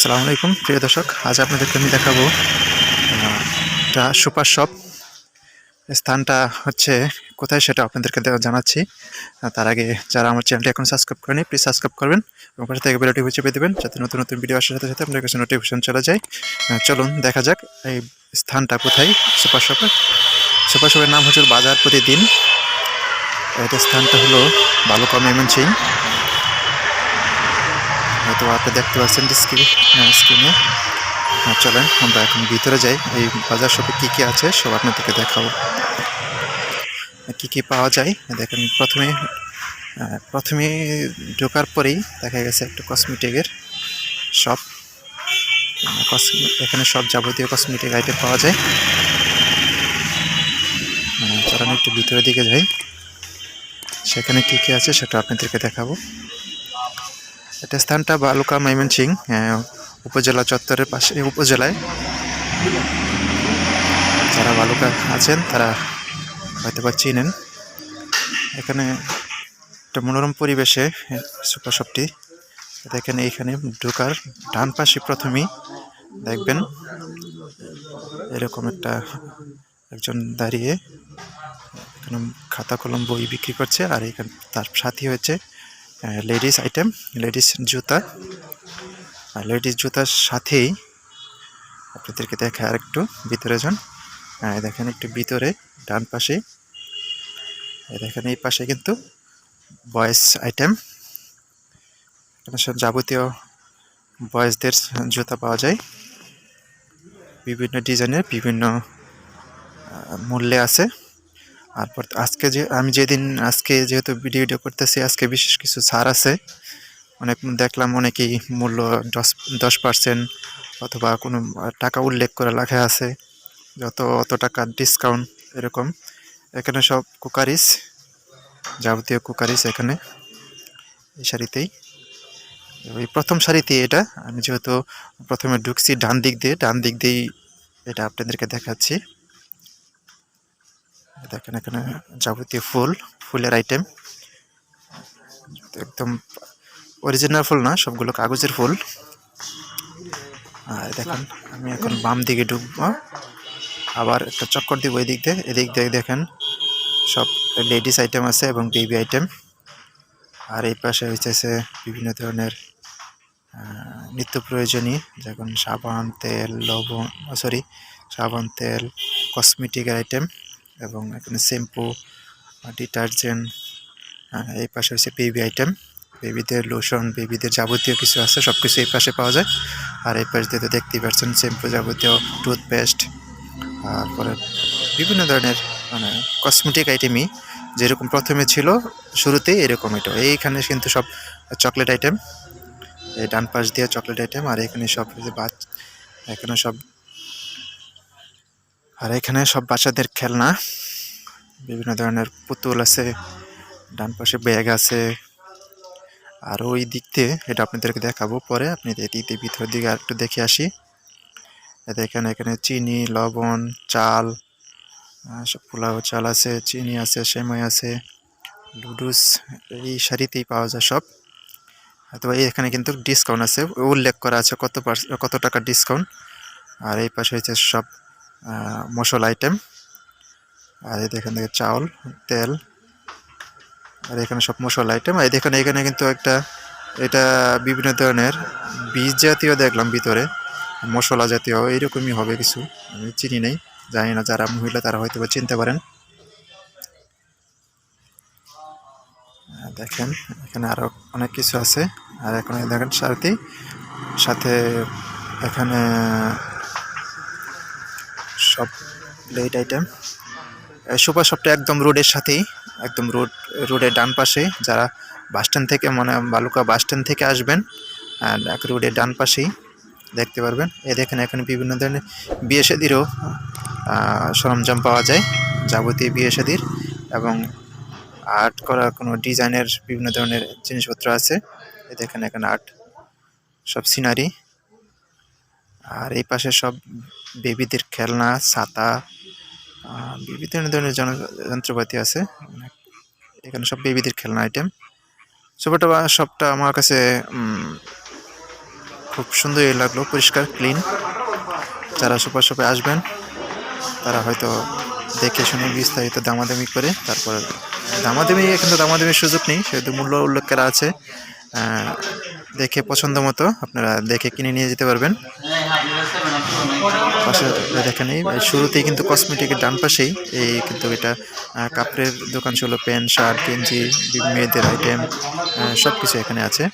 আসসালামু আলাইকুম প্রিয় দর্শক, আজ আপনাদেরকে আমি দেখাবো একটা সুপার শপ। স্থানটা হচ্ছে কোথায় সেটা আপনাদেরকে জানাচ্ছি। তার আগে যারা আমার চ্যানেলটি এখন সাবস্ক্রাইব করেনি প্লিজ সাবস্ক্রাইব করবেন এবং পাশে থেকে বেলটি চেপে দেবেন যাতে নতুন নতুন ভিডিও আসার সাথে সাথে আপনার কাছে নোটিফিকেশন চলে যায়। চলুন দেখা যাক এই স্থানটা কোথায়। সুপার শপের নাম হচ্ছে বাজার প্রতিদিন। এটা স্থানটা হলো বালুকা ময়মনসিংহ। হয়তো আপনি দেখতে পাচ্ছেন স্ক্রিনে। চলেন আমরা এখন ভিতরে যাই। এই বাজার শপে কী কী আছে সব আপনাদেরকে দেখাবো। কী কী পাওয়া যায় দেখেন। প্রথমে ঢোকার পরেই দেখা গেছে একটা কসমেটিকের শপ। এখানে সব যাবতীয় কসমেটিক আইটেম পাওয়া যায়। চলেন একটু ভিতরের দিকে যাই, সেখানে কী কী আছে সেটা আপনাদেরকে দেখাবো। এটা স্থানটা বালুকা ময়মনসিংহ উপজেলা চত্বরের পাশে। উপজেলায় যারা বালুকা আছেন তারা হয়তো বা চিনেন। এখানে একটা মনোরম পরিবেশে সুপার শপটি। দেখেন এইখানে ঢোকার ডান পাশে প্রথমেই দেখবেন এরকম একজন দাঁড়িয়ে এখানে খাতা কলম বই বিক্রি করছে। আর এখানে তার সাথে হচ্ছে লেডিস আইটেম, লেডিস জুতা। আর লেডিস জুতার সাথেই আপনাদেরকে দেখে আর একটু ভিতরে যান। দেখেন একটু ভিতরে ডান পাশে দেখেন এই পাশে কিন্তু বয়েজ আইটেম। এখানে সব যাবতীয় বয়েজদের জুতা পাওয়া যায়, বিভিন্ন ডিজাইনের, বিভিন্ন মূল্যে আছে। আর আজকে যেহেতু ভিডিও করতেছি, আজকে বিশেষ কিছু ছাড় আছে। দেখলাম অনেকেই মূল্য 10% অথবা কোনো টাকা উল্লেখ করে লেখা আছে, অত টাকা ডিসকাউন্ট এরকম। এখানে সব কুকারিজ, যাবতীয় কুকারিজ এখানে এই শাড়িতেই। ওই প্রথম শাড়িতে এটা আমি যেহেতু প্রথমে ঢুকছি ডান দিক দিয়েই এটা আপনাদেরকে দেখাচ্ছি। দেখেন এখানে যাবতীয় ফুলের আইটেম, একদম অরিজিনাল ফুল না, সবগুলো কাগজের ফুল। আর দেখেন আমি এখন বাম দিকে ঢুকবো, আবার একটা চক্কর দিব এদিক দিয়ে দেখেন সব লেডিস আইটেম আছে এবং বেবি আইটেম। আর এই পাশে হচ্ছে বিভিন্ন ধরনের নিত্য প্রয়োজনীয়, যেমন সাবান, তেল, কসমেটিক আইটেম এবং এখানে শ্যাম্পু, ডিটারজেন্ট। এই পাশে হচ্ছে বেবি আইটেম, বেবিদের লোশন, বেবিদের যাবতীয় কিছু আছে, সব কিছু এই পাশে পাওয়া যায়। আর এই পাশ দিয়ে তো দেখতেই পাচ্ছেন শ্যাম্পু, যাবতীয় টুথপেস্ট, তারপরে বিভিন্ন ধরনের কসমেটিক আইটেমই যেরকম প্রথমে ছিল শুরুতেই এরকম। এইখানে কিন্তু সব চকলেট আইটেম, এই ডান পাশ দিয়ে চকলেট আইটেম। আর এখানে সব বাচ্চাদের খেলনা, বিভিন্ন ধরনের পুতুল আছে, ডান পাশে ব্যাগ আছে। আর ওই দিক দিয়ে এটা আপনাদেরকে দেখাবো পরে, আপনি ভিতরের দিকে আর একটু দেখে আসি। এখানে চিনি, লবণ, চাল, সব পোলাও চাল আছে, চিনি আছে, সেমাই আছে, লুডুস এই শাড়িতেই পাওয়া যায় সব। অথবা এখানে কিন্তু ডিসকাউন্ট আছে, উল্লেখ করা আছে কত টাকা ডিসকাউন্ট। আর এই পাশে হচ্ছে সব মশলা আইটেম। আর এই দেখেন চাউল, তেল, আর এখানে সব মশলা আইটেম। আর এখানে কিন্তু এটা বিভিন্ন ধরনের বীজ জাতীয় দেখলাম ভিতরে, মশলা জাতীয় এইরকমই হবে কিছু, আমি চিনি নেই, জানি না, যারা মহিলা তারা হয়তো বা চিনতে পারেন। দেখেন এখানে আরো অনেক কিছু আছে। আর এখানে দেখেন সাথে এখানে সব প্লেট আইটেম। সুপার শপটা একদম রোডের সাথেই, একদম রোডের ডান পাশে। যারা বাসস্ট্যান্ড থেকে বালুকা বাসস্ট্যান্ড থেকে আসবেন আর রোডের ডান পাশেই দেখতে পারবেন। দেখেন এখানে বিভিন্ন ধরনের বিয়ে শাদিরও সরঞ্জাম পাওয়া যায়, যাবতীয় বিয়ে শাদির এবং আর্ট করা কোনো ডিজাইনের বিভিন্ন ধরনের জিনিসপত্র আছে। দেখেন এখানে আর্ট, সব সিনারি। আর এই পাশে সব বেবিদের খেলনা, ছাতা, বিভিন্ন ধরনের যন্ত্রপাতি আছে। এখানে সব বেবিদের খেলনা আইটেম। সবটা আমার কাছে খুব সুন্দরই লাগলো, পরিষ্কার ক্লিন। যারা সুপার শপে আসবেন তারা হয়তো দেখে শুনে বিস্তারিত দামাদামি করে তারপর কিন্তু দামাদামির সুযোগ নেই, সেহেতু মূল্য উল্লেখ করা আছে। দেখে পছন্দ মতো আপনারা দেখে কিনে নিয়ে যেতে পারবেন। পাশে দেখেন শুরুতেই কিন্তু কসমেটিকের ডান পাশেই কিন্তু এটা কাপড়ের দোকান ছিল, প্যান্ট শার্ট গেঞ্জি মেয়েদের আইটেম সব কিছু এখানে আছে।